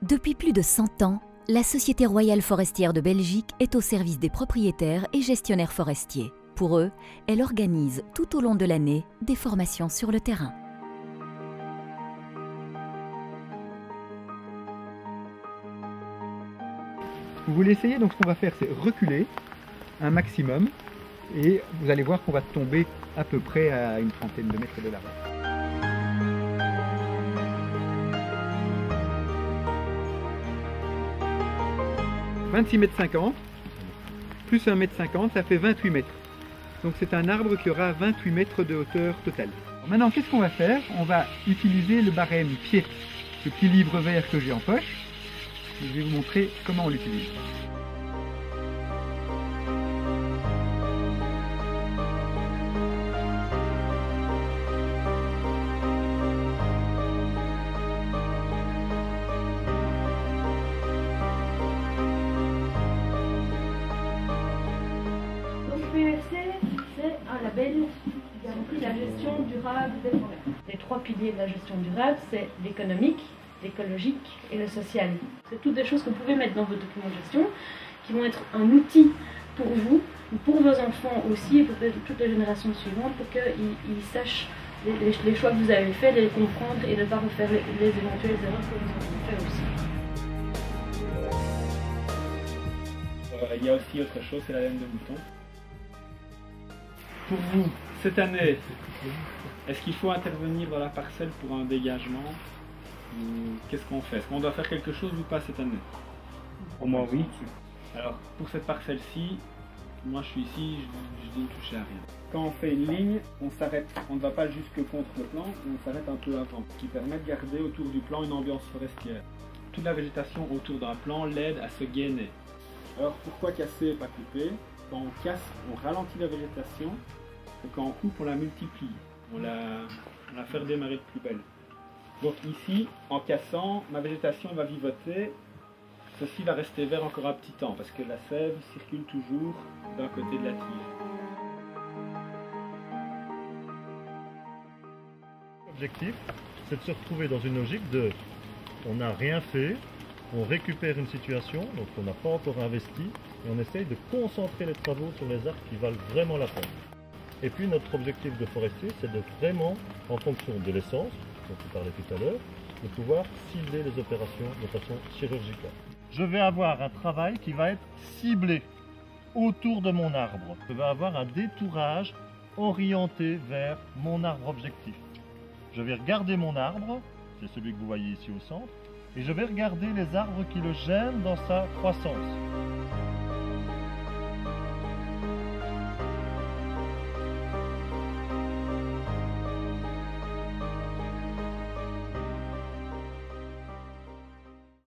Depuis plus de 100 ans, la Société Royale Forestière de Belgique est au service des propriétaires et gestionnaires forestiers. Pour eux, elle organise tout au long de l'année des formations sur le terrain. Vous voulez essayer, donc ce qu'on va faire, c'est reculer un maximum et vous allez voir qu'on va tomber à peu près à une trentaine de mètres de l'arbre. « 26,50 mètres, plus 1,50 mètre, ça fait 28 mètres. Donc c'est un arbre qui aura 28 mètres de hauteur totale. Alors maintenant, qu'est-ce qu'on va faire? On va utiliser le barème pied, ce petit livre vert que j'ai en poche. Je vais vous montrer comment on l'utilise. PEFC, c'est un label qui garantit la gestion durable des forêts. Les trois piliers de la gestion durable, c'est l'économique, l'écologique et le social. C'est toutes des choses que vous pouvez mettre dans vos documents de gestion, qui vont être un outil pour vous, pour vos enfants aussi, et pour toutes les générations suivantes, pour qu'ils sachent les choix que vous avez faits, les comprendre et ne pas refaire les éventuelles erreurs que vous avez faites aussi. Il y a aussi autre chose, c'est la laine de mouton. Pour vous, cette année, est-ce qu'il faut intervenir dans la parcelle pour un dégagement? Qu'est-ce qu'on fait? Est-ce qu'on doit faire quelque chose ou pas cette année? Pour moi, oui. Alors, pour cette parcelle-ci, moi je suis ici, je dis ne toucher à rien. Quand on fait une ligne, on s'arrête, on ne va pas jusque contre le plan, on s'arrête un peu avant, ce qui permet de garder autour du plan une ambiance forestière. Toute la végétation autour d'un plan l'aide à se gainer. Alors, pourquoi casser et pas couper? Quand on casse, on ralentit la végétation, et quand on coupe, on la multiplie. On la fait redémarrer de plus belle. Donc ici, en cassant, ma végétation va vivoter. Ceci va rester vert encore un petit temps, parce que la sève circule toujours d'un côté de la tige. L'objectif, c'est de se retrouver dans une logique de on n'a rien fait, on récupère une situation, donc on n'a pas encore investi, et on essaye de concentrer les travaux sur les arbres qui valent vraiment la peine. Et puis notre objectif de forestier, c'est de vraiment, en fonction de l'essence, dont tu parlais tout à l'heure, de pouvoir cibler les opérations de façon chirurgicale. Je vais avoir un travail qui va être ciblé autour de mon arbre. Je vais avoir un détourage orienté vers mon arbre objectif. Je vais regarder mon arbre, c'est celui que vous voyez ici au centre, et je vais regarder les arbres qui le gênent dans sa croissance.